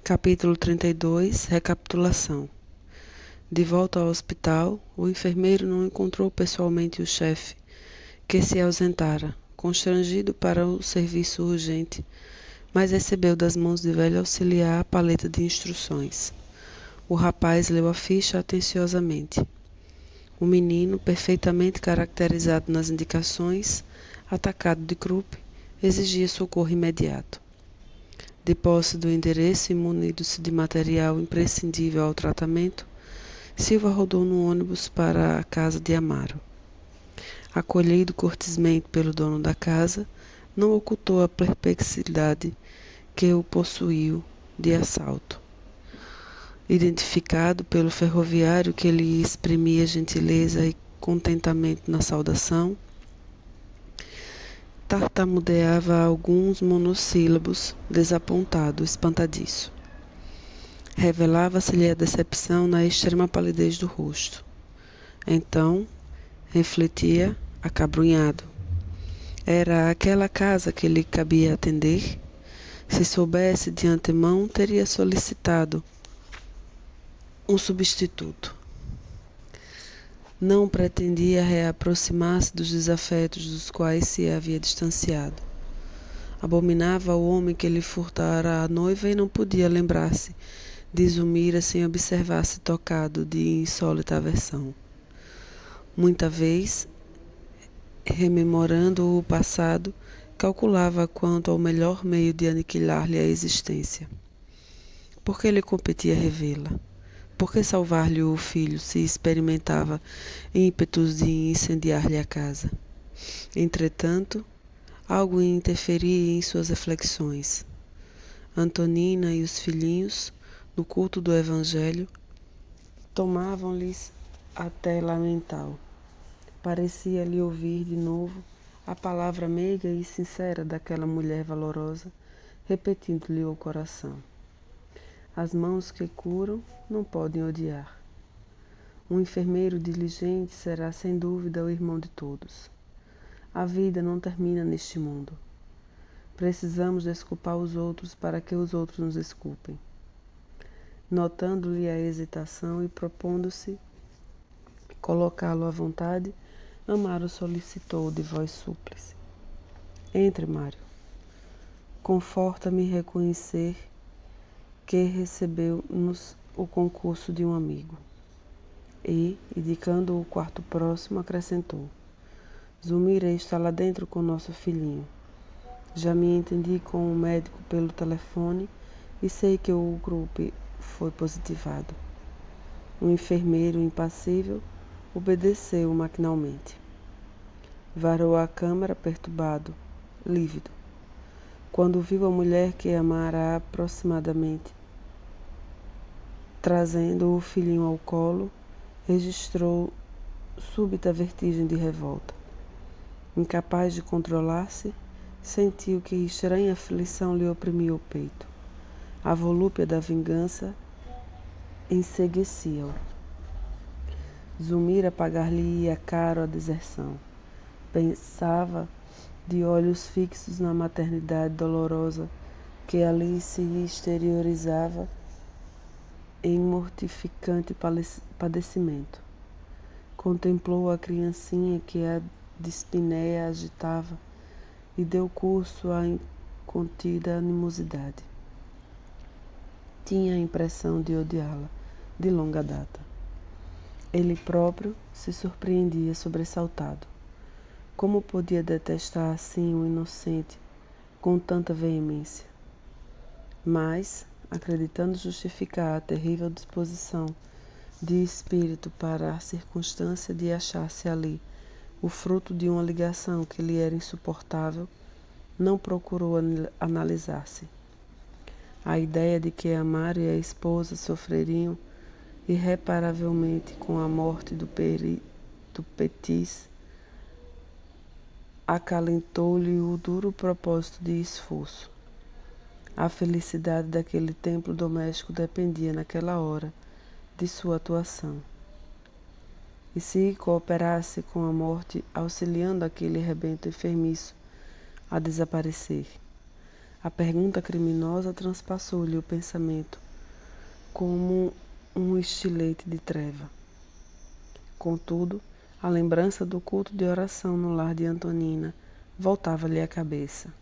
Capítulo 32 Recapitulação. De volta ao hospital, o enfermeiro não encontrou pessoalmente o chefe, que se ausentara, constrangido para o serviço urgente, mas recebeu das mãos de velho auxiliar a paleta de instruções. O rapaz leu a ficha atenciosamente. O menino, perfeitamente caracterizado nas indicações, atacado de croup, exigia socorro imediato. De posse do endereço e munido-se de material imprescindível ao tratamento, Silva rodou no ônibus para a casa de Amaro. Acolhido cortesmente pelo dono da casa, não ocultou a perplexidade que o possuiu de assalto. Identificado pelo ferroviário que lhe exprimia gentileza e contentamento na saudação, tartamudeava alguns monossílabos, desapontado, espantadiço. Revelava-se-lhe a decepção na extrema palidez do rosto. Então, refletia, acabrunhado. Era aquela casa que lhe cabia atender? Se soubesse de antemão, teria solicitado um substituto. Não pretendia reaproximar-se dos desafetos dos quais se havia distanciado. Abominava o homem que lhe furtara a noiva e não podia lembrar-se de Zulmira sem observar-se tocado de insólita aversão. Muita vez, rememorando o passado, calculava quanto ao melhor meio de aniquilar-lhe a existência. Por que lhe competia revê-la? Por que salvar-lhe o filho se experimentava ímpetos de incendiar-lhe a casa? Entretanto, algo interferia em suas reflexões. Antonina e os filhinhos, no culto do Evangelho, tomavam-lhes a tela mental. Parecia-lhe ouvir de novo a palavra meiga e sincera daquela mulher valorosa, repetindo-lhe o coração. As mãos que curam não podem odiar. Um enfermeiro diligente será sem dúvida o irmão de todos. A vida não termina neste mundo. Precisamos desculpar os outros para que os outros nos desculpem. Notando-lhe a hesitação e propondo-se colocá-lo à vontade, Amaro solicitou de voz súplice: Entre, Mário. Conforta-me reconhecer que recebeu-nos o concurso de um amigo. E, indicando o quarto próximo, acrescentou: Zulmira está lá dentro com nosso filhinho. Já me entendi com o médico pelo telefone e sei que o grupo foi positivado. O enfermeiro, impassível, obedeceu maquinalmente. Varou a câmara perturbado, lívido. Quando viu a mulher que amara aproximadamente, trazendo o filhinho ao colo, registrou súbita vertigem de revolta. Incapaz de controlar-se, sentiu que estranha aflição lhe oprimia o peito. A volúpia da vingança enseguecia-o. Zulmira pagar-lhe-ia caro a deserção. Pensava, de olhos fixos na maternidade dolorosa que ali se exteriorizava em mortificante padecimento. Contemplou a criancinha que a dispneia agitava e deu curso à incontida animosidade. Tinha a impressão de odiá-la, de longa data. Ele próprio se surpreendia sobressaltado. Como podia detestar assim o inocente com tanta veemência? Mas, acreditando justificar a terrível disposição de espírito para a circunstância de achar-se ali o fruto de uma ligação que lhe era insuportável, não procurou analisar-se. A ideia de que Amaro e a esposa sofreriam irreparavelmente com a morte do Petis acalentou-lhe o duro propósito de esforço. A felicidade daquele templo doméstico dependia, naquela hora, de sua atuação. E se cooperasse com a morte, auxiliando aquele rebento enfermiço a desaparecer? A pergunta criminosa transpassou-lhe o pensamento como um estilete de treva. Contudo, a lembrança do culto de oração no lar de Antonina voltava-lhe à cabeça.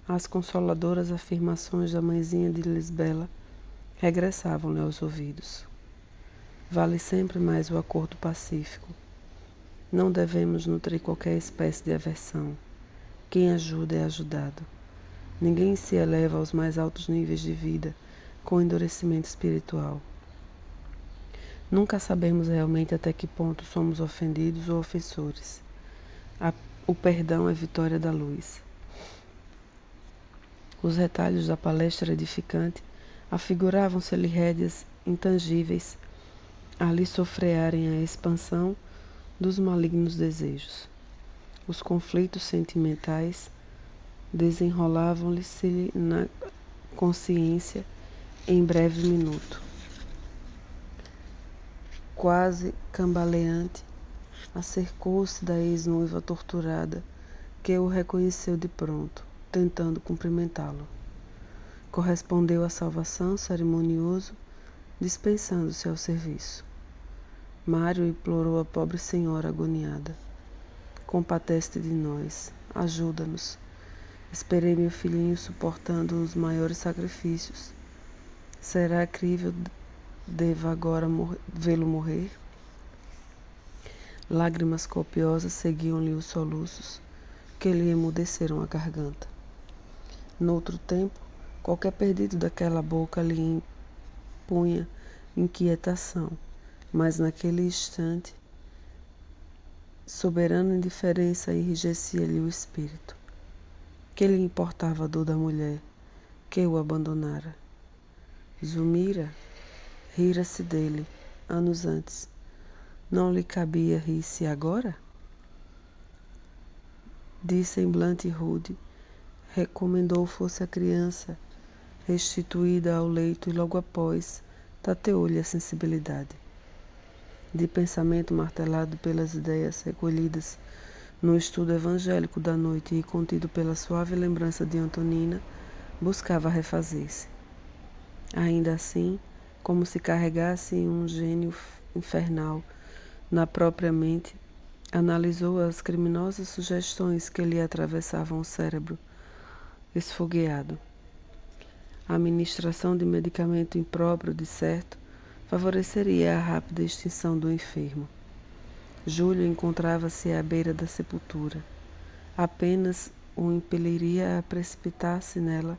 As consoladoras afirmações da mãezinha de Lisbela regressavam-lhe aos ouvidos. Vale sempre mais o acordo pacífico. Não devemos nutrir qualquer espécie de aversão. Quem ajuda é ajudado. Ninguém se eleva aos mais altos níveis de vida com endurecimento espiritual. Nunca sabemos realmente até que ponto somos ofendidos ou ofensores. O perdão é vitória da luz. Os retalhos da palestra edificante afiguravam-se-lhe rédeas intangíveis a lhe sofrearem a expansão dos malignos desejos. Os conflitos sentimentais desenrolavam-se na consciência em breve minuto. Quase cambaleante, acercou-se da ex-noiva torturada, que o reconheceu de pronto, tentando cumprimentá-lo. Correspondeu à salvação cerimonioso, dispensando-se ao serviço. Mário implorou a pobre senhora agoniada. Compadece-te de nós, ajuda-nos. Esperei meu filhinho suportando os maiores sacrifícios. Será crível deva agora vê-lo morrer? Lágrimas copiosas seguiam-lhe os soluços, que lhe emudeceram a garganta. Noutro tempo, qualquer perdido daquela boca lhe impunha inquietação, mas naquele instante, soberana indiferença enrijecia-lhe o espírito. Que lhe importava a dor da mulher que o abandonara? Zulmira rira-se dele, anos antes. Não lhe cabia rir-se agora? De semblante rude, recomendou fosse a criança, restituída ao leito e logo após, tateou-lhe a sensibilidade. De pensamento martelado pelas ideias recolhidas no estudo evangélico da noite e contido pela suave lembrança de Antonina, buscava refazer-se. Ainda assim, como se carregasse um gênio infernal na própria mente, analisou as criminosas sugestões que lhe atravessavam o cérebro esfogueado. A ministração de medicamento impróprio, de certo, favoreceria a rápida extinção do enfermo. Júlio encontrava-se à beira da sepultura. Apenas o impeliria a precipitar-se nela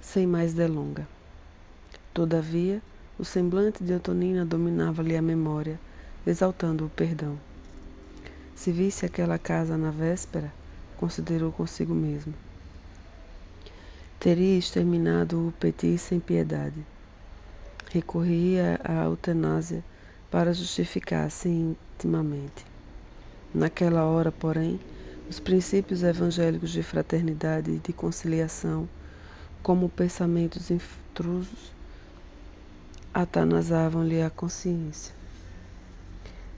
sem mais delonga. Todavia, o semblante de Antonina dominava-lhe a memória, exaltando o perdão. Se visse aquela casa na véspera, considerou consigo mesmo, teria exterminado o Petit sem piedade. Recorria à eutanásia para justificar-se intimamente. Naquela hora, porém, os princípios evangélicos de fraternidade e de conciliação, como pensamentos intrusos, atanasavam-lhe a consciência.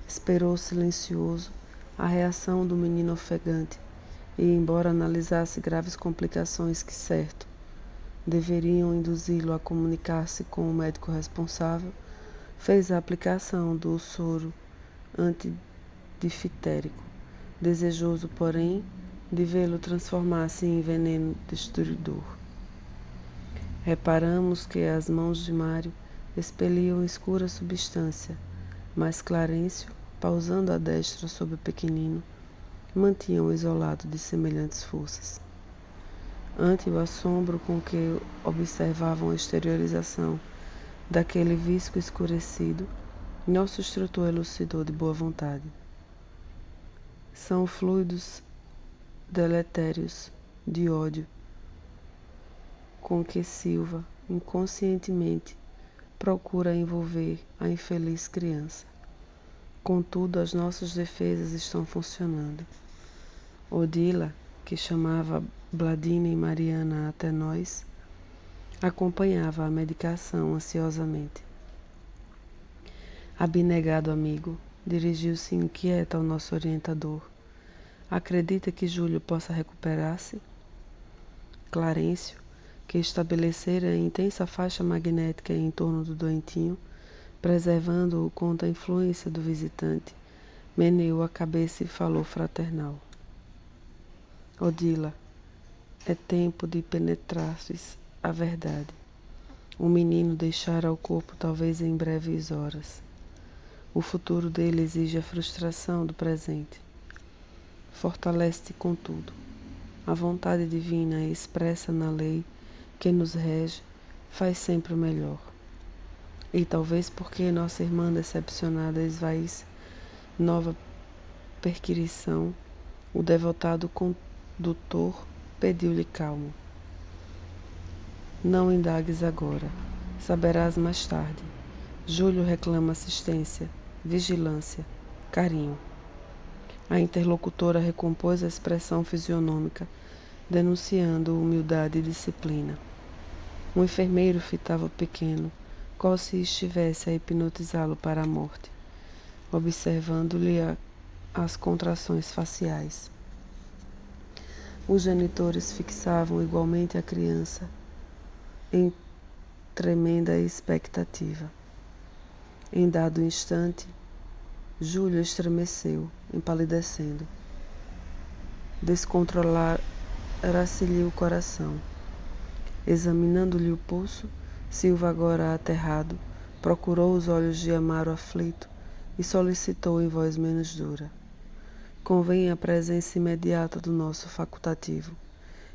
Esperou silencioso a reação do menino ofegante e, embora analisasse graves complicações que, certo, deveriam induzi-lo a comunicar-se com o médico responsável, fez a aplicação do soro antidifitérico, desejoso, porém, de vê-lo transformar-se em veneno destruidor. Reparamos que as mãos de Mário expeliam escura substância, mas Clarencio, pausando a destra sobre o pequenino, mantinha-o isolado de semelhantes forças. Ante o assombro com que observavam a exteriorização daquele visco escurecido, nosso instrutor elucidou de boa vontade. São fluidos deletérios de ódio com que Silva, inconscientemente, procura envolver a infeliz criança. Contudo, as nossas defesas estão funcionando. Odila, que chamava Bladina e Mariana até nós, acompanhava a medicação ansiosamente. Abnegado amigo, dirigiu-se inquieto ao nosso orientador. Acredita que Júlio possa recuperar-se? Clarencio, que estabelecera a intensa faixa magnética em torno do doentinho, preservando-o contra a influência do visitante, meneou a cabeça e falou fraternal. Odila, é tempo de penetrares a verdade. O menino deixará o corpo talvez em breves horas. O futuro dele exige a frustração do presente. Fortalece-te, contudo. A vontade divina expressa na lei que nos rege faz sempre o melhor. E talvez porque nossa irmã decepcionada esvaice nova perquirição, o devotado condutor pediu-lhe calmo. Não indagues agora, saberás mais tarde. Júlio reclama assistência, vigilância, carinho. A interlocutora recompôs a expressão fisionômica, denunciando humildade e disciplina. Um enfermeiro fitava o pequeno, qual se estivesse a hipnotizá-lo para a morte, observando-lhe as contrações faciais. Os genitores fixavam igualmente a criança, em tremenda expectativa. Em dado instante, Júlio estremeceu, empalidecendo. Descontrolara-se-lhe o coração. Examinando-lhe o pulso, Silva, agora aterrado, procurou os olhos de Amaro aflito e solicitou em voz menos dura. Convém a presença imediata do nosso facultativo.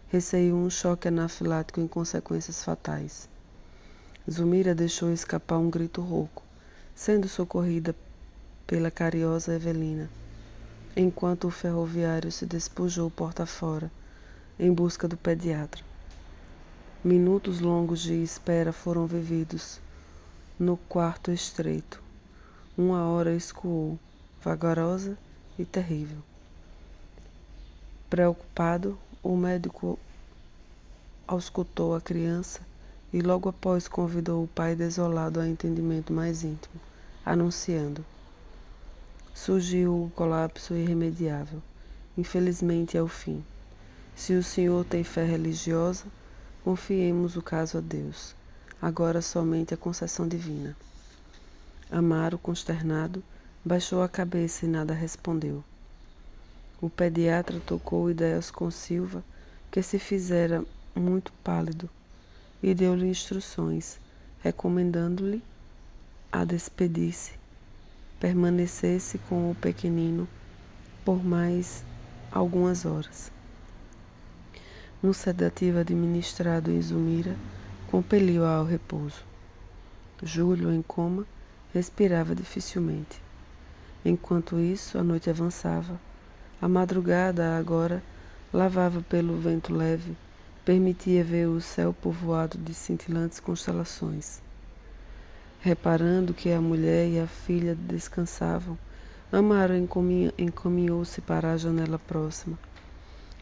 Receio um choque anafilático em consequências fatais. Zulmira deixou escapar um grito rouco, sendo socorrida pela cariosa Evelina, enquanto o ferroviário se despojou porta fora, em busca do pediatra. Minutos longos de espera foram vividos no quarto estreito. Uma hora escoou, vagarosa e terrível. Preocupado, o médico auscultou a criança e logo após convidou o pai desolado a entendimento mais íntimo, anunciando: surgiu o colapso irremediável. Infelizmente é o fim. Se o senhor tem fé religiosa, confiemos o caso a Deus. Agora somente a concessão divina. Amaro, consternado, baixou a cabeça e nada respondeu. O pediatra tocou ideias com Silva, que se fizera muito pálido, e deu-lhe instruções, recomendando-lhe a despedir-se, permanecesse com o pequenino por mais algumas horas. Um sedativo administrado em Zulmira compeliu-a ao repouso. Júlio, em coma, respirava dificilmente. Enquanto isso, a noite avançava. A madrugada, agora, lavava pelo vento leve, permitia ver o céu povoado de cintilantes constelações. Reparando que a mulher e a filha descansavam, Amaro encaminhou-se para a janela próxima,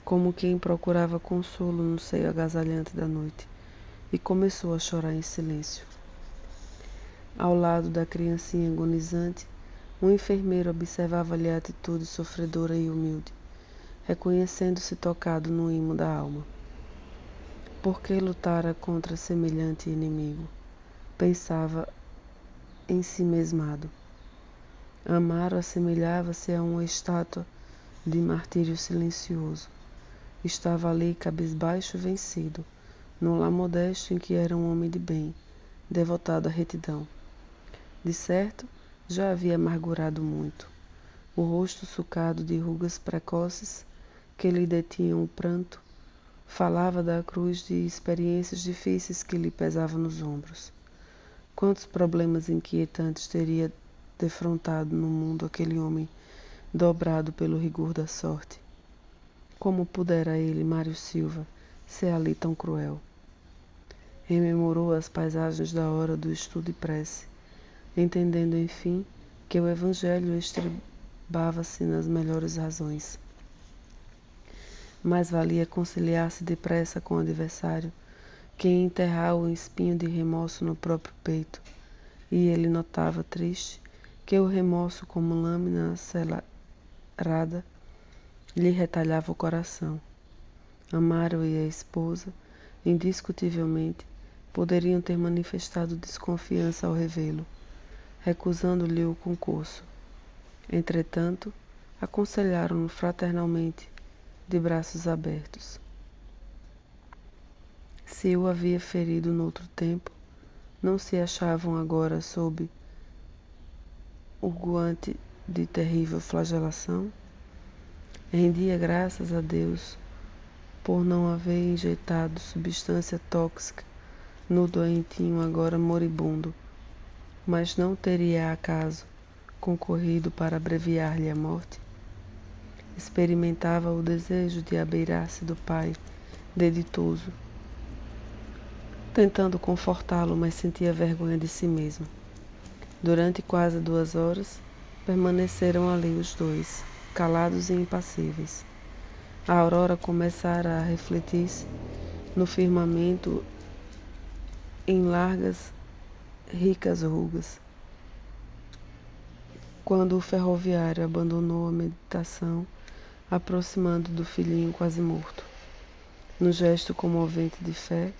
como quem procurava consolo no seio agasalhante da noite, e começou a chorar em silêncio. Ao lado da criancinha agonizante, um enfermeiro observava-lhe a atitude sofredora e humilde, reconhecendo-se tocado no imo da alma. Por que lutara contra semelhante inimigo? Pensava ensimesmado. Amaro assemelhava-se a uma estátua de martírio silencioso. Estava ali cabisbaixo e vencido, num lar modesto em que era um homem de bem, devotado à retidão. De certo, já havia amargurado muito. O rosto sucado de rugas precoces, que lhe detinham o pranto, falava da cruz de experiências difíceis que lhe pesavam nos ombros. Quantos problemas inquietantes teria defrontado no mundo aquele homem dobrado pelo rigor da sorte? Como pudera ele, Mário Silva, ser ali tão cruel? Rememorou as paisagens da hora do estudo e prece, entendendo, enfim, que o Evangelho estribava-se nas melhores razões. Mais valia conciliar-se depressa com o adversário que enterrar o espinho de remorso no próprio peito, e ele notava, triste, que o remorso, como lâmina acerada, lhe retalhava o coração. Amaro e a esposa indiscutivelmente, poderiam ter manifestado desconfiança ao revê-lo, recusando-lhe o concurso. Entretanto, aconselharam-no fraternalmente, de braços abertos. Se o havia ferido noutro tempo, não se achavam agora sob o guante de terrível flagelação? Rendia graças a Deus por não haver injetado substância tóxica no doentinho agora moribundo, mas não teria acaso concorrido para abreviar-lhe a morte? Experimentava o desejo de abeirar-se do pai, deditoso, tentando confortá-lo, mas sentia vergonha de si mesmo. Durante quase 2 horas, permaneceram ali os dois, calados e impassíveis. A aurora começara a refletir-se no firmamento em largas, ricas rugas. Quando o ferroviário abandonou a meditação, aproximando do filhinho quase morto, num gesto comovente de fé,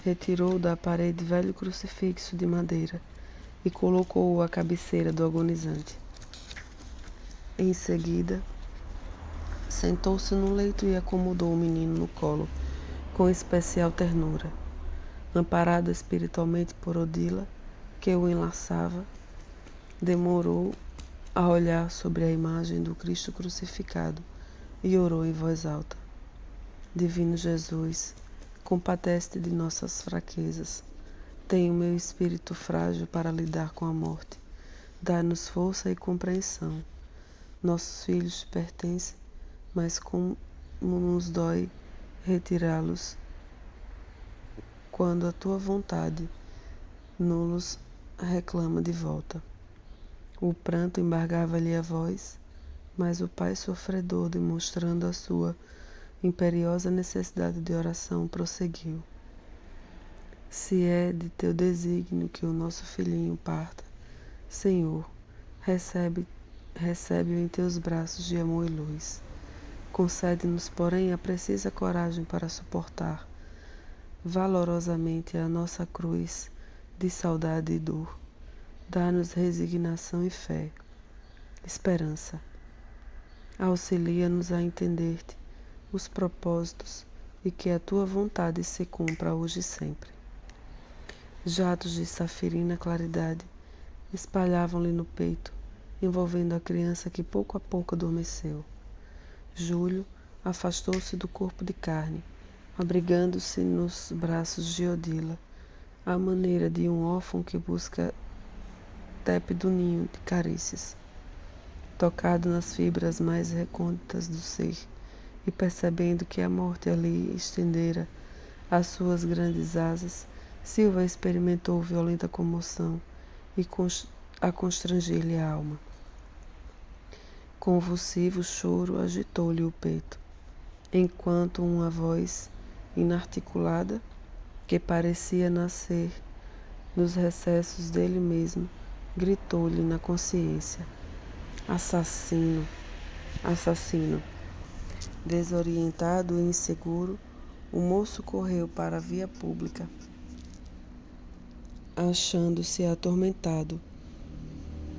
retirou da parede velho crucifixo de madeira e colocou-o à cabeceira do agonizante. Em seguida, sentou-se no leito e acomodou o menino no colo com especial ternura. Amparado espiritualmente por Odila, que o enlaçava, demorou a olhar sobre a imagem do Cristo crucificado e orou em voz alta: Divino Jesus, compadece-te de nossas fraquezas. Tem o meu espírito frágil para lidar com a morte. Dá-nos força e compreensão. Nossos filhos te pertencem, mas como nos dói retirá-los quando a tua vontade nos reclama de volta. O pranto embargava-lhe a voz, mas o pai sofredor, demonstrando a sua imperiosa necessidade de oração, prosseguiu: Se é de teu desígnio que o nosso filhinho parta, Senhor, recebe-o em teus braços de amor e luz. Concede-nos, porém, a precisa coragem para suportar valorosamente a nossa cruz de saudade e dor. Dá-nos resignação e fé, esperança. Auxilia-nos a entender-te os propósitos e que a tua vontade se cumpra hoje e sempre. Jatos de safirina claridade espalhavam-lhe no peito, envolvendo a criança que pouco a pouco adormeceu. Júlio afastou-se do corpo de carne, abrigando-se nos braços de Odila, à maneira de um órfão que busca tépido ninho de carícias. Tocado nas fibras mais recônditas do ser, e percebendo que a morte ali estendera as suas grandes asas, Silva experimentou violenta comoção e a constranger-lhe a alma. Convulsivo choro agitou-lhe o peito, enquanto uma voz inarticulada, que parecia nascer nos recessos dele mesmo, gritou-lhe na consciência: Assassino! Assassino! Desorientado e inseguro, o moço correu para a via pública, achando-se atormentado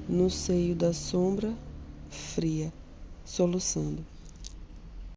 no seio da sombra fria, soluçando.